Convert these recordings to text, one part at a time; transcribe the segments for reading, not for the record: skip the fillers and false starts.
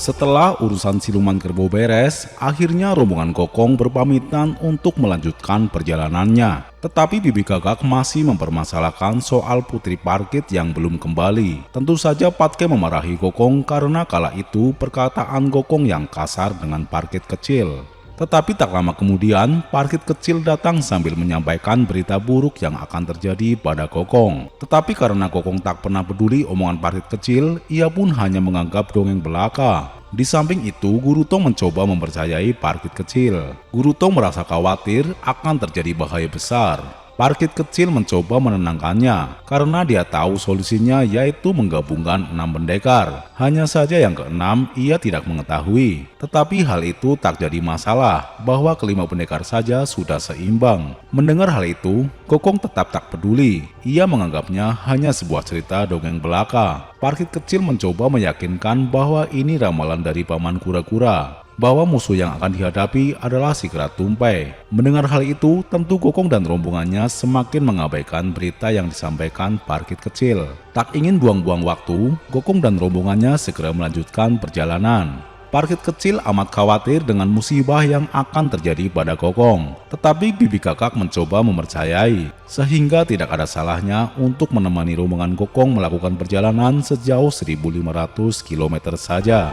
Setelah urusan siluman kerbau beres, akhirnya rombongan Gokong berpamitan untuk melanjutkan perjalanannya. Tetapi Bibi Gagak masih mempermasalahkan soal Putri Parkit yang belum kembali. Tentu saja Patke memarahi Gokong karena kala itu perkataan Gokong yang kasar dengan Parkit kecil. Tetapi tak lama kemudian, Parkit kecil datang sambil menyampaikan berita buruk yang akan terjadi pada Gokong. Tetapi karena Gokong tak pernah peduli omongan Parkit kecil, ia pun hanya menganggap dongeng belaka. Di samping itu, Guru Tong mencoba mempercayai Parkit kecil. Guru Tong merasa khawatir akan terjadi bahaya besar. Parkit kecil mencoba menenangkannya karena dia tahu solusinya yaitu menggabungkan 6 pendekar. Hanya saja yang keenam ia tidak mengetahui. Tetapi hal itu tak jadi masalah bahwa kelima pendekar saja sudah seimbang. Mendengar hal itu, Gokong tetap tak peduli. Ia menganggapnya hanya sebuah cerita dongeng belaka. Parkit kecil mencoba meyakinkan bahwa ini ramalan dari Paman Kura-Kura, bahwa musuh yang akan dihadapi adalah si Kera Tumpai. Mendengar hal itu, tentu Gokong dan rombongannya semakin mengabaikan berita yang disampaikan Parkit kecil. Tak ingin buang-buang waktu, Gokong dan rombongannya segera melanjutkan perjalanan. Parkit kecil amat khawatir dengan musibah yang akan terjadi pada Gokong. Tetapi Bibi Gagak mencoba mempercayai, sehingga tidak ada salahnya untuk menemani rombongan Gokong melakukan perjalanan sejauh 1.500 km saja.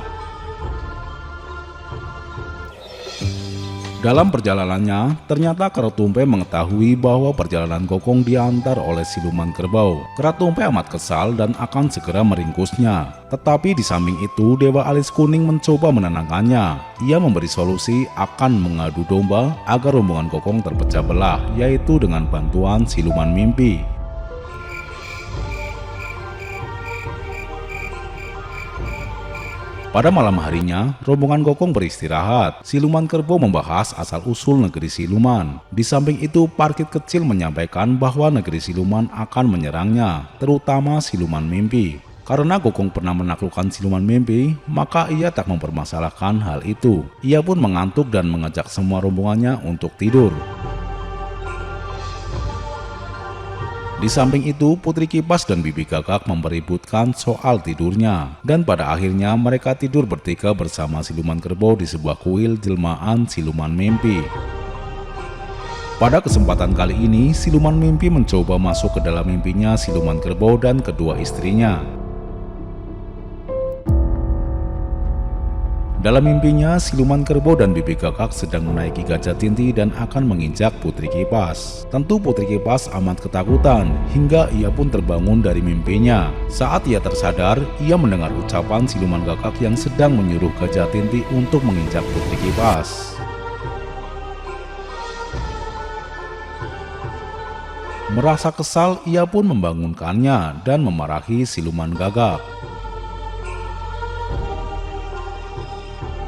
Dalam perjalanannya, ternyata Kera Tumpai mengetahui bahwa perjalanan Gokong diantar oleh siluman kerbau. Kera Tumpai amat kesal dan akan segera meringkusnya. Tetapi di samping itu, Dewa Alis Kuning mencoba menenangkannya. Ia memberi solusi akan mengadu domba agar rombongan Gokong terpecah belah, yaitu dengan bantuan siluman mimpi. Pada malam harinya, rombongan Gokong beristirahat. Siluman kerbau membahas asal-usul negeri siluman. Di samping itu, Parkit kecil menyampaikan bahwa negeri siluman akan menyerangnya, terutama siluman mimpi. Karena Gokong pernah menaklukkan siluman mimpi, maka ia tak mempermasalahkan hal itu. Ia pun mengantuk dan mengajak semua rombongannya untuk tidur. Di samping itu, Putri Kipas dan Bibi Gagak mempeributkan soal tidurnya. Dan pada akhirnya mereka tidur bertiga bersama siluman kerbau di sebuah kuil jelmaan siluman mimpi. Pada kesempatan kali ini, siluman mimpi mencoba masuk ke dalam mimpinya siluman kerbau dan kedua istrinya. Dalam mimpinya, siluman kerbau dan Bibi Gagak sedang menaiki gajah tinti dan akan menginjak Putri Kipas. Tentu Putri Kipas amat ketakutan hingga ia pun terbangun dari mimpinya. Saat ia tersadar, ia mendengar ucapan siluman Gagak yang sedang menyuruh gajah tinti untuk menginjak Putri Kipas. Merasa kesal, ia pun membangunkannya dan memarahi siluman Gagak.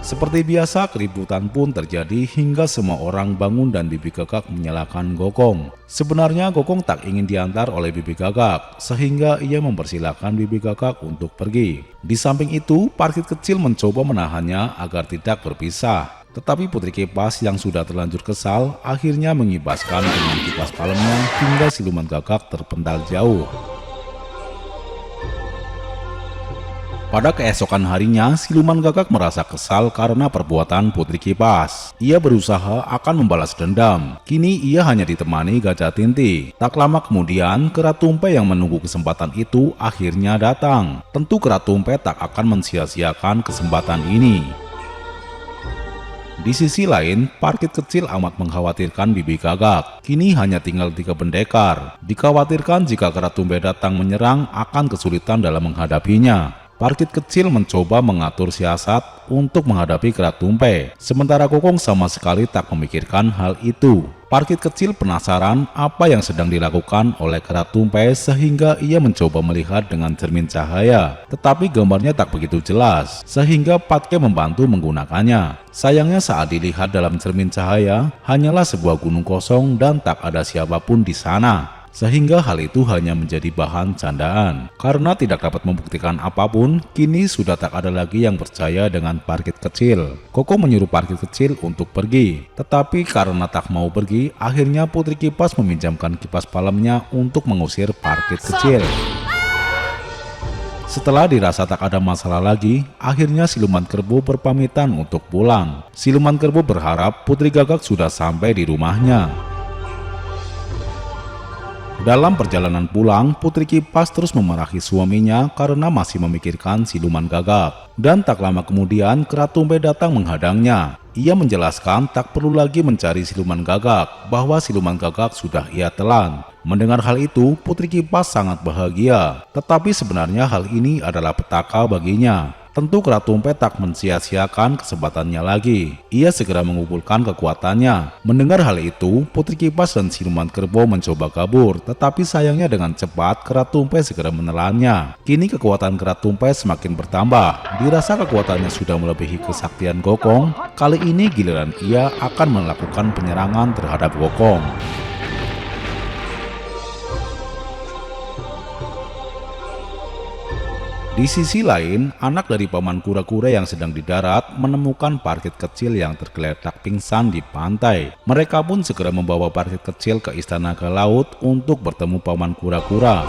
Seperti biasa, keributan pun terjadi hingga semua orang bangun dan Bibi Gagak menyalahkan Gokong. Sebenarnya Gokong tak ingin diantar oleh Bibi Gagak, sehingga ia mempersilahkan Bibi Gagak untuk pergi. Di samping itu, Parkit kecil mencoba menahannya agar tidak berpisah. Tetapi Putri Kipas yang sudah terlanjur kesal akhirnya mengibaskan dengan kipas palemnya hingga siluman Gagak terpental jauh. Pada keesokan harinya, siluman Gagak merasa kesal karena perbuatan Putri Kipas. Ia berusaha akan membalas dendam. Kini ia hanya ditemani gajah tinti. Tak lama kemudian, Kera Tumpai yang menunggu kesempatan itu akhirnya datang. Tentu Kera Tumpai tak akan mensia-siakan kesempatan ini. Di sisi lain, Parkit kecil amat mengkhawatirkan Bibi Gagak. Kini hanya tinggal 3 pendekar. Dikhawatirkan jika Kera Tumpai datang menyerang akan kesulitan dalam menghadapinya. Parkit kecil mencoba mengatur siasat untuk menghadapi Kera Tumpai. Sementara Gokong sama sekali tak memikirkan hal itu. Parkit kecil penasaran apa yang sedang dilakukan oleh Kera Tumpai sehingga ia mencoba melihat dengan cermin cahaya. Tetapi gambarnya tak begitu jelas, sehingga Patke membantu menggunakannya. Sayangnya saat dilihat dalam cermin cahaya, hanyalah sebuah gunung kosong dan tak ada siapapun di sana. Sehingga hal itu hanya menjadi bahan candaan. Karena tidak dapat membuktikan apapun, kini sudah tak ada lagi yang percaya dengan Parkit kecil. Gokong menyuruh Parkit kecil untuk pergi. Tetapi karena tak mau pergi, akhirnya Putri Kipas meminjamkan kipas palemnya untuk mengusir Parkit kecil. Setelah dirasa tak ada masalah lagi, akhirnya siluman kerbau berpamitan untuk pulang. Siluman kerbau berharap Putri Gagak sudah sampai di rumahnya. Dalam perjalanan pulang, Putri Kipas terus memarahi suaminya karena masih memikirkan siluman Gagak. Dan tak lama kemudian, Kera Tumpe datang menghadangnya. Ia menjelaskan tak perlu lagi mencari siluman Gagak, bahwa siluman Gagak sudah ia telan. Mendengar hal itu, Putri Kipas sangat bahagia. Tetapi sebenarnya hal ini adalah petaka baginya. Tentu Kera Tumpe tak mensia-siakan kesempatannya lagi. Ia segera mengumpulkan kekuatannya. Mendengar hal itu, Putri Kipas dan siluman kerbau mencoba kabur. Tetapi sayangnya dengan cepat Kera Tumpe segera menelannya. Kini kekuatan Kera Tumpe semakin bertambah. Dirasa kekuatannya sudah melebihi kesaktian Gokong. Kali ini giliran ia akan melakukan penyerangan terhadap Gokong. Di sisi lain, anak dari paman kura-kura yang sedang di darat menemukan Parkit kecil yang tergeletak pingsan di pantai. Mereka pun segera membawa Parkit kecil ke istana naga laut untuk bertemu paman kura-kura.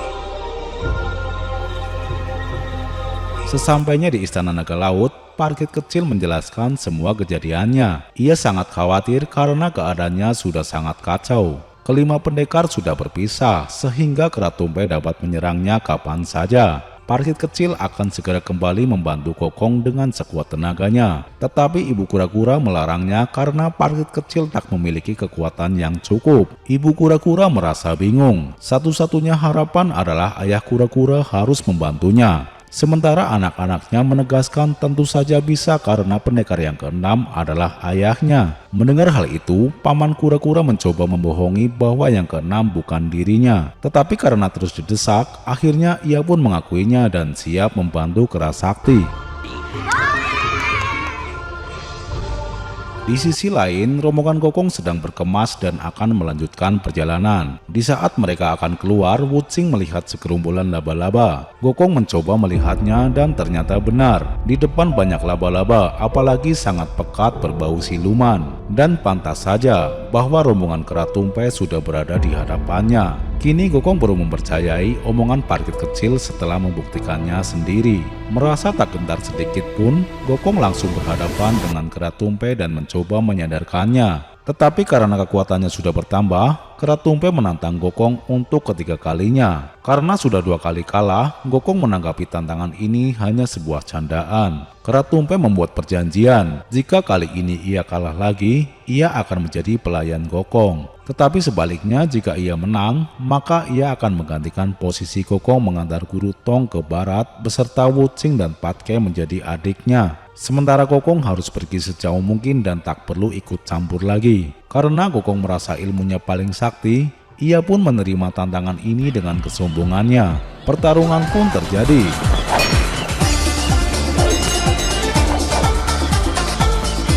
Sesampainya di istana naga laut, Parkit kecil menjelaskan semua kejadiannya. Ia sangat khawatir karena keadaannya sudah sangat kacau. Kelima pendekar sudah berpisah sehingga Kera Tumpe dapat menyerangnya kapan saja. Parkit kecil akan segera kembali membantu Gokong dengan sekuat tenaganya. Tetapi ibu kura-kura melarangnya karena Parkit kecil tak memiliki kekuatan yang cukup. Ibu kura-kura merasa bingung. Satu-satunya harapan adalah ayah kura-kura harus membantunya. Sementara anak-anaknya menegaskan tentu saja bisa karena pendekar yang keenam adalah ayahnya. Mendengar hal itu, paman kura-kura mencoba membohongi bahwa yang keenam bukan dirinya. Tetapi karena terus didesak, akhirnya ia pun mengakuinya dan siap membantu Kera Sakti. Di sisi lain, rombongan Gokong sedang berkemas dan akan melanjutkan perjalanan. Di saat mereka akan keluar, Wuching melihat segerombolan laba-laba. Gokong mencoba melihatnya dan ternyata benar. Di depan banyak laba-laba, apalagi sangat pekat berbau siluman. Dan pantas saja bahwa rombongan Kera Tumpe sudah berada di hadapannya. Kini Gokong baru mempercayai omongan Parkit kecil setelah membuktikannya sendiri. Merasa tak gentar sedikit pun, Gokong langsung berhadapan dengan Kera Tumpe dan mencoba menyadarkannya. Tetapi karena kekuatannya sudah bertambah, Kera Tumpe menantang Gokong untuk ketiga kalinya. Karena sudah 2 kali kalah, Gokong menanggapi tantangan ini hanya sebuah candaan. Kera Tumpe membuat perjanjian, jika kali ini ia kalah lagi, ia akan menjadi pelayan Gokong. Tetapi sebaliknya jika ia menang, maka ia akan menggantikan posisi Gokong mengantar Guru Tong ke barat beserta Wuching dan Patke menjadi adiknya. Sementara Gokong harus pergi sejauh mungkin dan tak perlu ikut campur lagi. Karena Gokong merasa ilmunya paling sakti, ia pun menerima tantangan ini dengan kesombongannya. Pertarungan pun terjadi.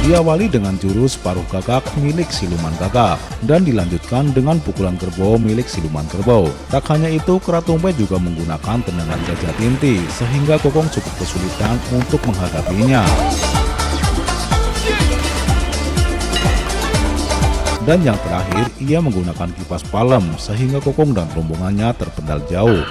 Diawali dengan jurus paruh gagak milik siluman gagak dan dilanjutkan dengan pukulan kerbau milik siluman kerbau. Tak hanya itu, Kera Tumpe juga menggunakan tendangan gajah tinti sehingga Gokong cukup kesulitan untuk menghadapinya. Dan yang terakhir, ia menggunakan kipas palem sehingga Gokong dan rombongannya terpendal jauh.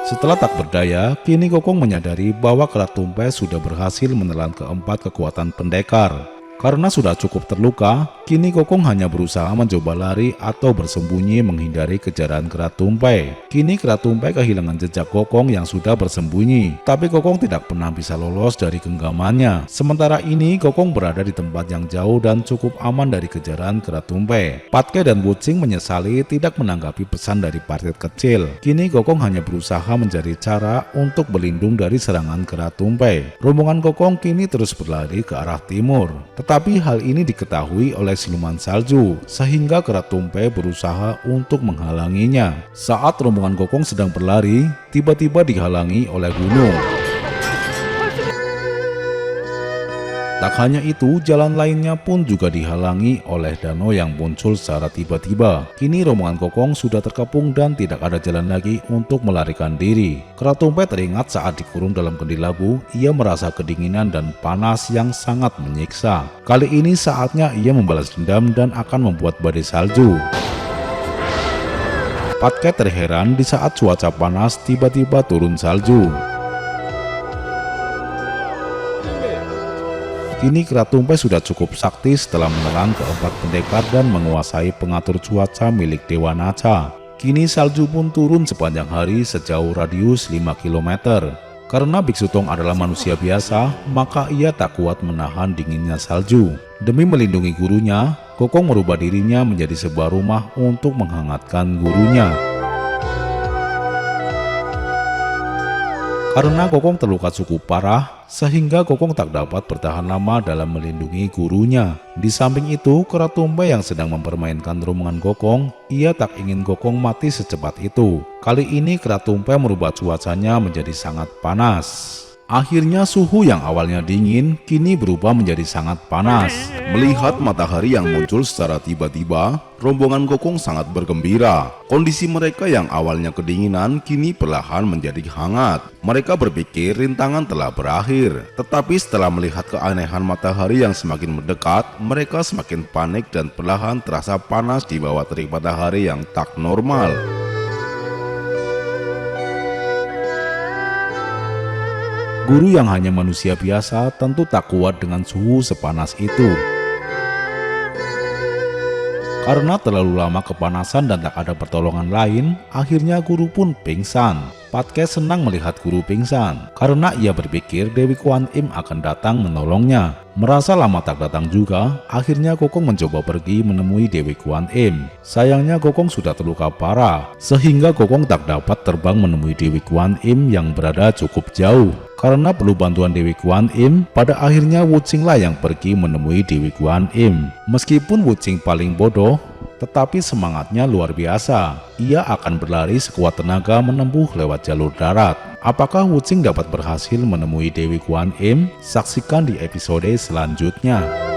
Setelah tak berdaya, kini Gokong menyadari bahwa Kera Tumpe sudah berhasil menelan keempat kekuatan pendekar. Karena sudah cukup terluka, kini Gokong hanya berusaha mencoba lari atau bersembunyi menghindari kejaran Kera Tumpe. Kini Kera Tumpe kehilangan jejak Gokong yang sudah bersembunyi, tapi Gokong tidak pernah bisa lolos dari genggamannya. Sementara ini Gokong berada di tempat yang jauh dan cukup aman dari kejaran Kera Tumpe. Patke dan Wuching menyesali tidak menanggapi pesan dari Parkit kecil. Kini Gokong hanya berusaha mencari cara untuk berlindung dari serangan Kera Tumpe. Rombongan Gokong kini terus berlari ke arah timur. Tetapi hal ini diketahui oleh siluman salju, sehingga Kera Tumpe berusaha untuk menghalanginya. Saat rombongan Gokong sedang berlari, tiba-tiba dihalangi oleh gunung. Tak hanya itu, jalan lainnya pun juga dihalangi oleh danau yang muncul secara tiba-tiba. Kini rombongan Gokong sudah terkepung dan tidak ada jalan lagi untuk melarikan diri. Kera Tumpe teringat saat dikurung dalam kendi labu, ia merasa kedinginan dan panas yang sangat menyiksa. Kali ini saatnya ia membalas dendam dan akan membuat badai salju. Patke terheran di saat cuaca panas tiba-tiba turun salju. Kini kera tumpeng sudah cukup sakti setelah menelan keempat pendekar dan menguasai pengatur cuaca milik Dewa Naca. Kini salju pun turun sepanjang hari sejauh radius 5 km. Karena Biksu Tong adalah manusia biasa, maka ia tak kuat menahan dinginnya salju. Demi melindungi gurunya, Kokong merubah dirinya menjadi sebuah rumah untuk menghangatkan gurunya. Karena Kokong terluka cukup parah, sehingga Kokong tak dapat bertahan lama dalam melindungi gurunya. Di samping itu, kera tumpeng yang sedang mempermainkan rombongan Kokong, ia tak ingin Kokong mati secepat itu. Kali ini kera tumpeng merubah cuacanya menjadi sangat panas. Akhirnya suhu yang awalnya dingin kini berubah menjadi sangat panas. Melihat matahari yang muncul secara tiba-tiba, rombongan Kokong sangat bergembira. Kondisi mereka yang awalnya kedinginan kini perlahan menjadi hangat. Mereka berpikir rintangan telah berakhir. Tetapi setelah melihat keanehan matahari yang semakin mendekat, mereka semakin panik dan perlahan terasa panas di bawah terik matahari yang tak normal. Guru yang hanya manusia biasa tentu tak kuat dengan suhu sepanas itu. Karena terlalu lama kepanasan dan tak ada pertolongan lain, akhirnya guru pun pingsan. Patke senang melihat guru pingsan, karena ia berpikir Dewi Kuan Im akan datang menolongnya. Merasa lama tak datang juga, akhirnya Kokong mencoba pergi menemui Dewi Kuan Im. Sayangnya Kokong sudah terluka parah, sehingga Kokong tak dapat terbang menemui Dewi Kuan Im yang berada cukup jauh. Karena perlu bantuan Dewi Kuan Im, pada akhirnya Wuching lah yang pergi menemui Dewi Kuan Im. Meskipun Wuching paling bodoh, tetapi semangatnya luar biasa. Ia akan berlari sekuat tenaga menempuh lewat jalur darat. Apakah Wuching dapat berhasil menemui Dewi Kuan Im? Saksikan di episode selanjutnya.